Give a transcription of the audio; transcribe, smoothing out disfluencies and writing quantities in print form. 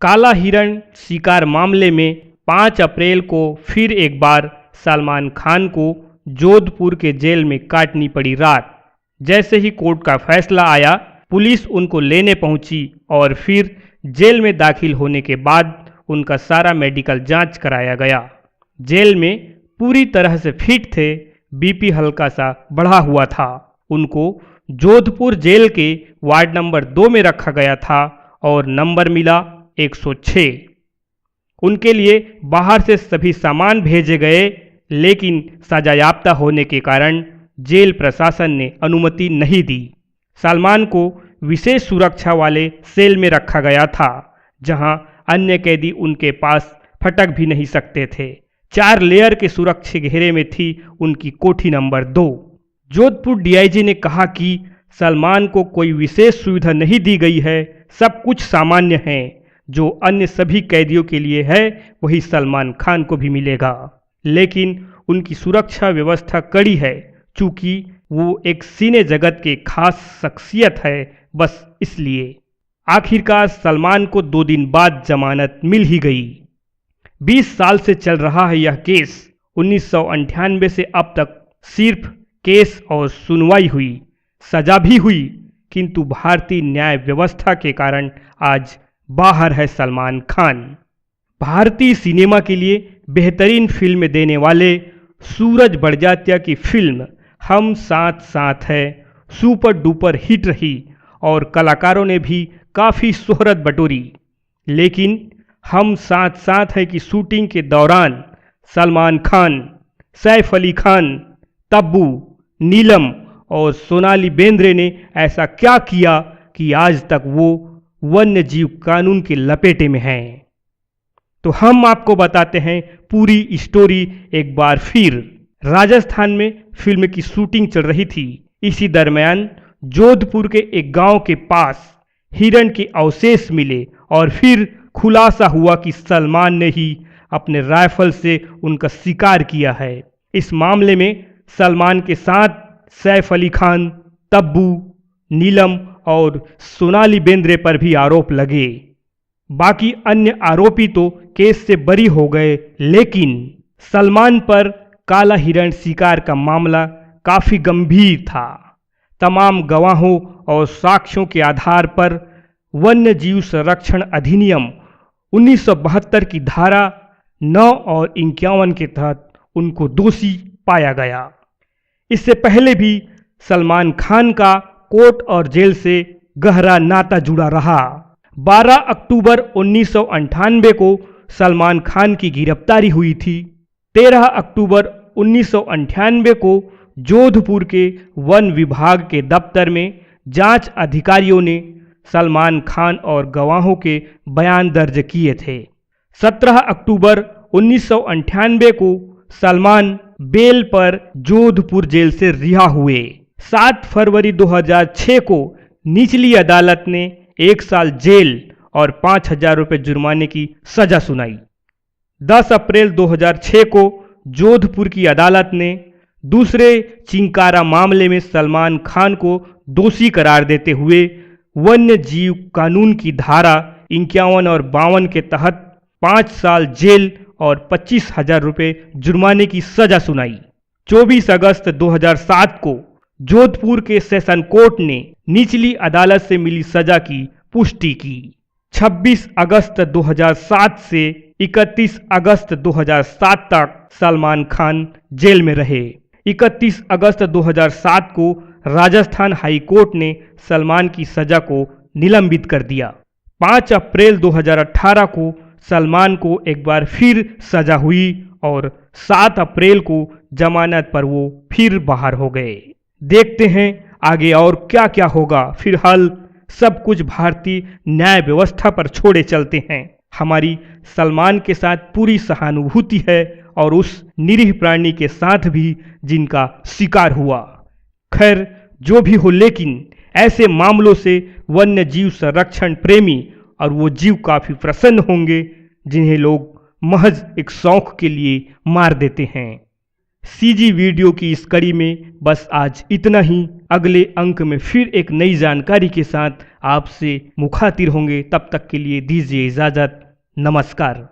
काला हिरण शिकार मामले में 5 अप्रैल को फिर एक बार सलमान खान को जोधपुर के जेल में काटनी पड़ी रात। जैसे ही कोर्ट का फैसला आया, पुलिस उनको लेने पहुंची और फिर जेल में दाखिल होने के बाद उनका सारा मेडिकल जांच कराया गया। जेल में पूरी तरह से फिट थे, बीपी हल्का सा बढ़ा हुआ था। उनको जोधपुर जेल के वार्ड नंबर 2 में रखा गया था और नंबर मिला 106। उनके लिए बाहर से सभी सामान भेजे गए, लेकिन सजायाफ्ता होने के कारण जेल प्रशासन ने अनुमति नहीं दी। सलमान को विशेष सुरक्षा वाले सेल में रखा गया था, जहां अन्य कैदी उनके पास फटक भी नहीं सकते थे। 4 लेयर के सुरक्षा घेरे में थी उनकी कोठी नंबर 2। जोधपुर डीआईजी ने कहा कि सलमान को कोई विशेष सुविधा नहीं दी गई है, सब कुछ सामान्य है। जो अन्य सभी कैदियों के लिए है वही सलमान खान को भी मिलेगा, लेकिन उनकी सुरक्षा व्यवस्था कड़ी है, चूंकि वो एक सिने जगत के खास शख्सियत है, बस इसलिए। आखिरकार सलमान को 2 दिन बाद जमानत मिल ही गई। 20 साल से चल रहा है यह केस। 1998 से अब तक सिर्फ केस और सुनवाई हुई, सजा भी हुई, किंतु भारतीय न्याय व्यवस्था के कारण आज बाहर है सलमान खान। भारतीय सिनेमा के लिए बेहतरीन फिल्म देने वाले सूरज बड़जात्या की फिल्म हम साथ साथ है सुपर डुपर हिट रही और कलाकारों ने भी काफ़ी शोहरत बटोरी। लेकिन हम साथ साथ है की शूटिंग के दौरान सलमान खान, सैफ अली खान, तब्बू, नीलम और सोनाली बेंद्रे ने ऐसा क्या किया कि आज तक वो वन्य जीव कानून के लपेटे में हैं। तो हम आपको बताते हैं पूरी स्टोरी एक बार फिर। राजस्थान में फिल्म की शूटिंग चल रही थी। इसी दरमियान जोधपुर के एक गांव के पास हिरण के अवशेष मिले और फिर खुलासा हुआ कि सलमान ने ही अपने राइफल से उनका शिकार किया है। इस मामले में सलमान के साथ सैफ अली खान, तब्बू, नीलम और सोनाली बेंद्रे पर भी आरोप लगे। बाकी अन्य आरोपी तो केस से बरी हो गए, लेकिन सलमान पर काला हिरण शिकार का मामला काफी गंभीर था। तमाम गवाहों और साक्ष्यों के आधार पर वन्य जीव संरक्षण अधिनियम 1972 की धारा 9 और 51 के तहत उनको दोषी पाया गया। इससे पहले भी सलमान खान का कोर्ट और जेल से गहरा नाता जुड़ा रहा। 12 अक्टूबर 1998 को सलमान खान की गिरफ्तारी हुई थी। 13 अक्टूबर 1998 को जोधपुर के वन विभाग के दफ्तर में जांच अधिकारियों ने सलमान खान और गवाहों के बयान दर्ज किए थे। 17 अक्टूबर 1998 को सलमान बेल पर जोधपुर जेल से रिहा हुए। 7 फरवरी 2006 को निचली अदालत ने 1 साल जेल और 5,000 रुपये जुर्माने की सजा सुनाई। 10 अप्रैल 2006 को जोधपुर की अदालत ने दूसरे चिंकारा मामले में सलमान खान को दोषी करार देते हुए वन्य जीव कानून की धारा 51 और 52 के तहत 5 साल जेल और 25,000 रुपये जुर्माने की सजा सुनाई। 24 अगस्त 2007 को जोधपुर के सेशन कोर्ट ने निचली अदालत से मिली सजा की पुष्टि की। 26 अगस्त 2007 से 31 अगस्त 2007 तक सलमान खान जेल में रहे। 31 अगस्त 2007 को राजस्थान हाई कोर्ट ने सलमान की सजा को निलंबित कर दिया। 5 अप्रैल 2018 को सलमान को एक बार फिर सजा हुई और 7 अप्रैल को जमानत पर वो फिर बाहर हो गए। देखते हैं आगे और क्या क्या होगा। फिलहाल सब कुछ भारतीय न्याय व्यवस्था पर छोड़े चलते हैं। हमारी सलमान के साथ पूरी सहानुभूति है और उस निरीह प्राणी के साथ भी जिनका शिकार हुआ। खैर जो भी हो, लेकिन ऐसे मामलों से वन्य जीव संरक्षण प्रेमी और वो जीव काफी प्रसन्न होंगे जिन्हें लोग महज एक शौक के लिए मार देते हैं। सीजी वीडियो की इस कड़ी में बस आज इतना ही। अगले अंक में फिर एक नई जानकारी के साथ आपसे मुखातिब होंगे। तब तक के लिए दीजिए इजाज़त। नमस्कार।